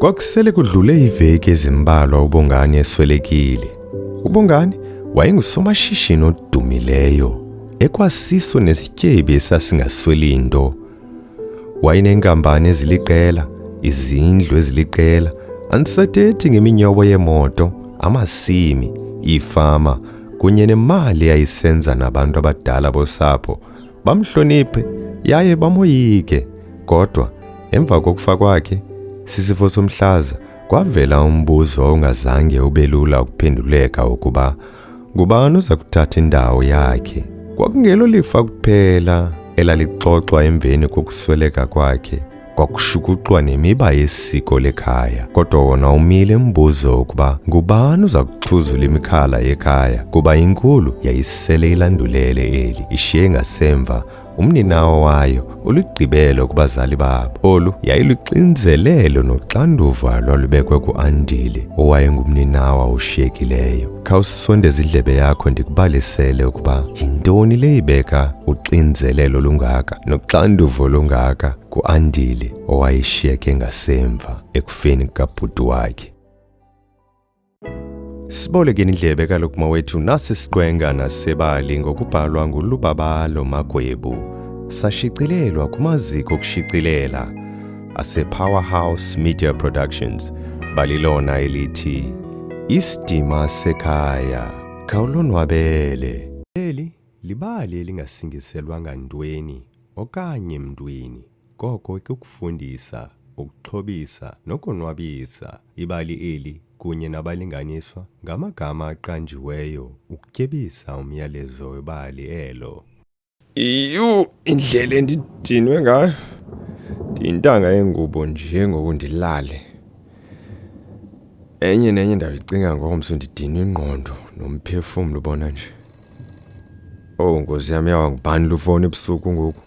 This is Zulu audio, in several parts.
Kwakusele kudlule iveki ezimbalwa uBongani eswelekile. uBongani wayengusomashishini odumileyo, ekwasiso nesityebi esasingasweli into. Wayenenkampani eziliqela, izindlu eziliqela, andisathethi ngeminyobo yemoto, amasimi, ifama, kunye nemali yayisenza nabantu abadala bosapho bamhloniphe yaye bamoyike. Kodwa emva kokufa kwakhe, sisifo somhlaza, kwavela umbuzo ongazange ubelula ukuphenduleka ukuba ngubani oza kuthatha indawo yakhe. Kwakungelo lifa kuphela elalixoxwa emveni kokusweleka kwakhe, kwakushukuxwa nemiba yesiko lekhaya. Kodwa wona umile umbuzo ukuba ngubani uza kuxhuzula imikhala yekhaya, kuba inkulu yayisele ilandulele eli, ishiye ngasemva umninawa wayo olugqibelo kubazali babo. Olu yayiluxinzelelo noxanduva lwalubekwe ku-Andile, owayengumninawa oshiyekileyo. Khawusondeze indlebe yakho ndikubalisele ukuba yintoni le ibeka uxinzelelo lungaka noxanduvo lungaka ku-Andile, owayeshiyeke ngasemva ekufeni kabhuti wakhe. Sibolekeni indlebe kaloku mawethu, nasi siqwenga nasebali ngokubhalwa nguLubabalo Magwebu, sashicilelwa kumaziko okushicilela ase-Powerhouse Media Productions, balilona elithi Isidima Sekhaya. Khawulonwabele. Eli libali elingasingiselwanga ntweni okanye mntwini, koko ikukufundisa, ukuxhobisa nokonwabisa. Ibali eli kunye nabalinganiswa ngamagama aqanjiweyo ukutyebisa umyalezo webali elo. Indlela endidinwe ngayo, ndiyintanga yengubo nje ngoku ndilale. Enye nenye ndayicinga ngomso ndidinwe ingqondo nomphefumlo ubona nje. Nkosi yami, yawangibhani lufoni ebusuku ngoku.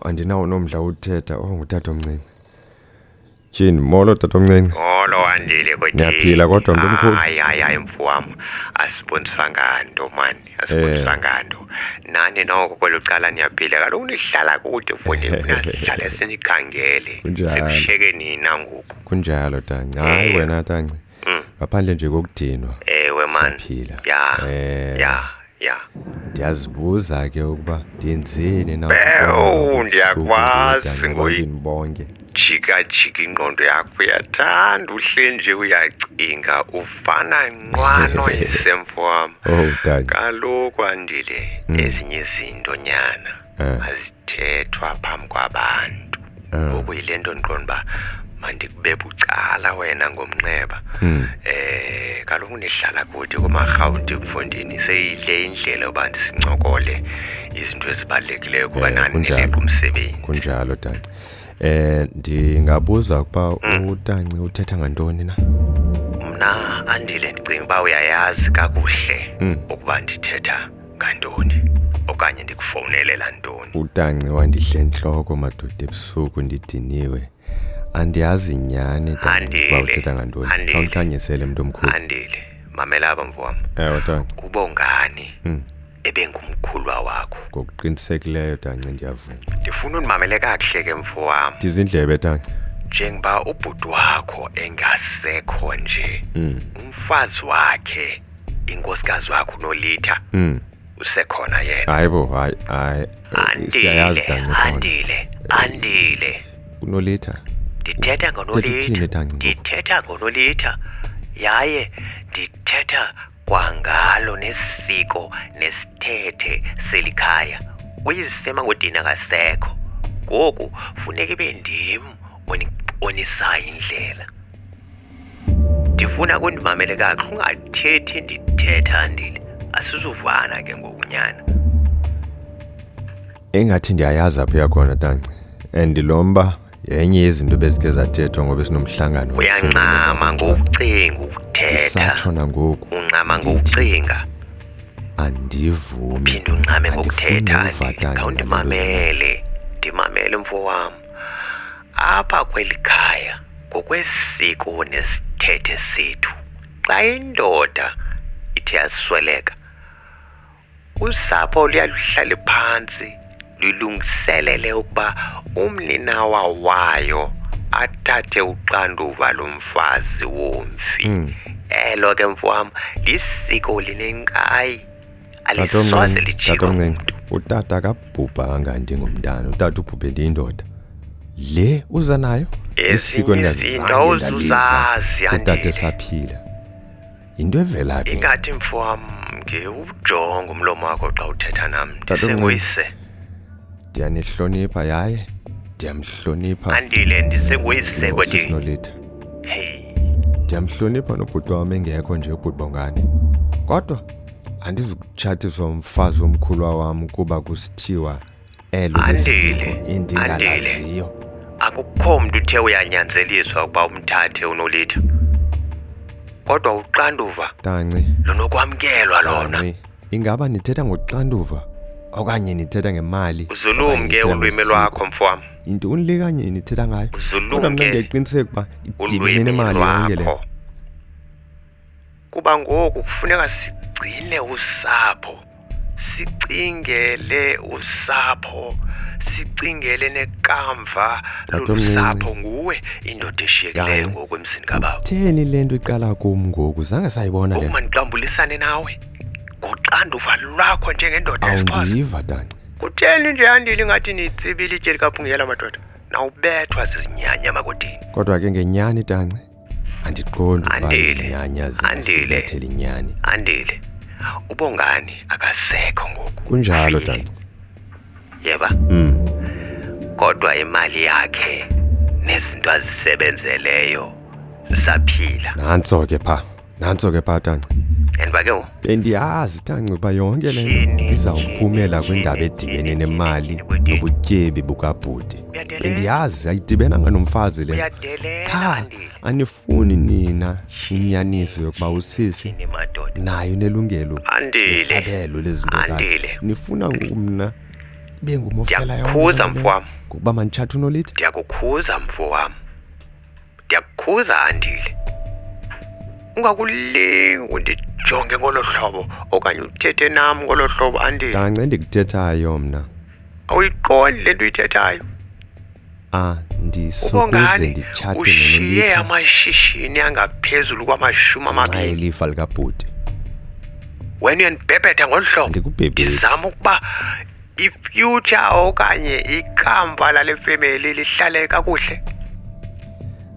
Andinawo nomdla uthetha. Ngutata omncinci. Tyhini, molo tata omncinci. Molo Andile kodwa. Niyaphila kodwa mntu omkhulu? Hayi mfo wam, asibonisanga nto mani, asibonisanga nto. Nani noko kwelo cala niyaphila, kaloku nihlala kude mfondini, nihlala sinikhangele. Sekushiyeke nina ngoku. Kunjalo tanci. Hayi wena tanci, ngaphandle nje kokudinwa. Ewe mani. Siyaphila. Ya. Ndiyazibuza ke ukuba ndiyenzeni na ndiyakwazi ngoyini bonke. Jika ingqondo yakho uyathanda uhle nje uyacinga, ufana nqwano yisemfo wam. Tanci. Kaloku Andile, ezinye izinto nyana azithethwa phambi kwabantu. Ngoku yile nto ndiqonda uba mandikube bucala wena ngomnxeba. Kaloku nihlala kude kumarhawunti mfondini, seyidle indlela yoba sincokole izinto ezibalulekileyo kuba nani nileqa umsebenzi. Kunjalo tanci. Ndingabuza ukuba utanci uthetha ngantoni na? Mna Andile ndicinga uba uyayazi kakuhle ukuba ndithetha ngantoni okanye ndikufowunelela ntoni. Utanci wandihle entloko madoda ebusuku ndidiniwe. Andiyazi nyani tanci uba uthetha ngantoni. Khawukhanyisele mntu omkhulu. Andile, mamela apha mfo wam. Ewe tanci. uBongani ebengumkhulwa wakho. Ngokuqinisekileyo tanci, ndiyavuma. Ndifuna undimamele kakuhle ke mfo wam. Ndizindlebe tanci. Njengoba ubhuti wakho engasekho nje, umfazi wakhe, inkosikazi wakho uNolitha, usekhona yena. Hayibo, hayi. Siyayazi tanci. Andile. uNolitha? Ndithetha ngoNolitha yaye ndithetha kwangalo nesiko nesithethe selikhaya. Uyizisema ngodini akasekho, ngoku funeka ibe ndim onisayo indlela. Ndifuna kundimamele kakuhle, ungathethi ndithetha Andile, asizuvana ke ngokunyana. Engathi ndiyayazi apho yakhona tanci, and lomba yenye yezinto bezike zathethwa ngoba sinomhlangano. Uyancama ngokucinga ukuthetha. Ndisatshona ngoku. Uncama ngokucinga. Andivumi. Phinde uncame ngokuthetha. Khawundimamele. Ndimamele mfo wam. Apha kweli khaya, ngokwesiko nesithethe sethu, xa indoda ithe yasweleka, usapho luyaluhlala phantsi lulungiselele ukuba umninawa wayo athathe uxanduva lomfazi womfi. Elo ke mfowam lisiko linenkqayi alisoze lijike. Tatomncinci, utata kabhubhanga ndingumntana, utata ubhubhe ndiyindoda. Le uza nayo isiko ndingazange ndaliva utata esaphila. Yinto evela phi? Ingathi mfowam ngewujonga umlomo wakho xa uthetha nam ndisenguyise. Ndiyanihlonipha yaye ndiyamhlonipha. Andile ndisenguyise kodwa. Sisinolitha. Ndiyamhlonipha nobhuti wam engekho nje ubhuti bongane. Kodwa andizukutshatiswa umfazi womkhulwa wam kuba kusithiwa elo lisiko endingalaziyo. Akukho mntu uthe uyanyanzeliswa ukuba umthathe uNolitha. Kodwa uxanduva Tanci, lunokwamkelwa lona. Tanci, ingaba nithetha ngoxanduva okanye nithetha ngemali? Uzulumke ulwimi lwakho mfowam. Yintoni le kanye nithetha ngayo? Kodwa mna Uzulumke ndiyaqiniseka uba idibene nemali yonke le. Kuba ngoku kufuneka sigcine usapho, sicingele usapho, sicingele nekamva lusapho. Nguwe indoda eshiyekileyo ngoku emzini kababa. Theni le nto iqala kum ngoku? Zange sayibona le. Uma ndiqambulisane nawe ngoxanduva lwakho njengendoda yesixhosa. Awundiva Tanci. Kutheni nje Andile ngathi nitsibile itye likaphungela madoda? Nawubethwa zizinyanya makotini. Kodwa ke ngenyani Tanci, andiqondi uba izinyanya zibethele inyani. Andile, uBongani akasekho ngoku. Kunjalo Tanci. Yeba? Kodwa imali yakhe nezinto azisebenzeleyo zisaphila. Nantso ke pha Tanci. And bake bendiyazi Tanci uba yonke le nto izawuphumela kwindaba edibene nemali nobutyebi bukabhuti. Bendiyazi ayidibenanga nomfazi le. Cha, anifuni nina inyaniso yokuba usisi nayo nelungelo lesabelo lezinto zakhe. Nifuna mna bengumofela yonke. Ndiyakukhuza mfowam. Kuba manditshata uNolitha. Ndiyakukhuza mfowam. Ndiyakukhuza Andile. Ungakulingi undijonge ngolo hlobo okanye uthethe nam ngolo hlobo Andile. Tanci endikuthethayo mna. Awuyiqondi le nto uyithethayo? Ndisokuze nditshate noNolitha. Ushiye amashishini angaphezulu kwama-20 ilifa likabhuti. Wena uyandibhebhetha ngolu hlobo. Andikubhebhethi. Ndizama ukuba i-future okanye ikamva lale family lihlale kakuhle.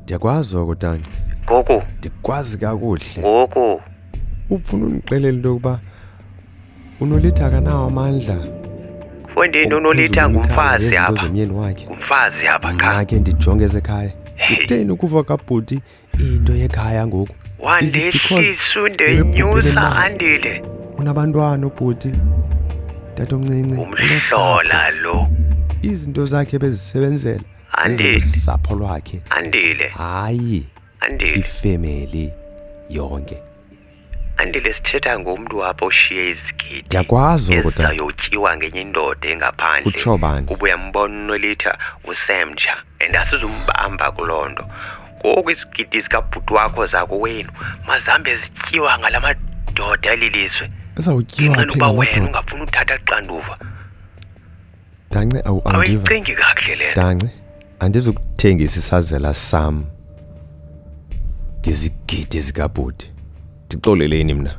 Ndiyakwazi oku Tanci. Ngoku ndikwazi kakuhle. Ngoku Ufuna undixelela into yokuba uNolitha akanawo amandla. Fondini uNolitha ngumfazi apha. Zomyeni wakhe. Ngumfazi apha ka. Ngake ndijongeze ekhaya. Kutheni ukuva kabhuti into yekhaya ngoku? Wandehlisa undenyusa Andile. Unabantwana ubhuti. Tatomncinci. Umhlola lo. Izinto zakhe bezisebenzela. Andile. Usapho lwakhe. Andile. Hayi. Andile. Ifamily yonke. Andile sithetha ngomntu apho oshiye izigidi. Ndiyakwazi kodwa. Ezayotyiwa ngenye indoda engaphandle. Kutsho bani? Kuba uyambona uNolitha usemtsha and asizumbamba kuloo nto. Ngoku izigidi zikabhuti wakho zakowenu mazambe zityiwa ngala madoda alilizwe. Ezawutyiwa phi uba wena ngamadoda? ungafuna uthatha xanduva. Tanci andiva. Awuyicingi kakuhle le nto. Tanci andizukuthengisa isazela sam ngezigidi zikabhuti. Ndixoleleni mna.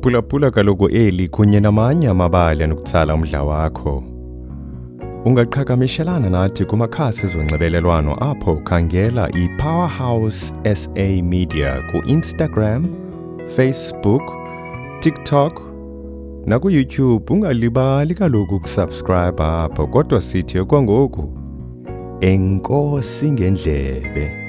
Phulaphula kaloku eli kunye namanye amabali anokutsala umdla wakho. Ungaqhakamishelana nathi kumakhasi ezonxibelelwano apho khangela iPowerhouse SA Media ku-Instagram, Facebook, TikTok naku-YouTube. Ungalibali kaloku ukusubscribe apho, kodwa sithi okwangoku enkosi ngendlebe.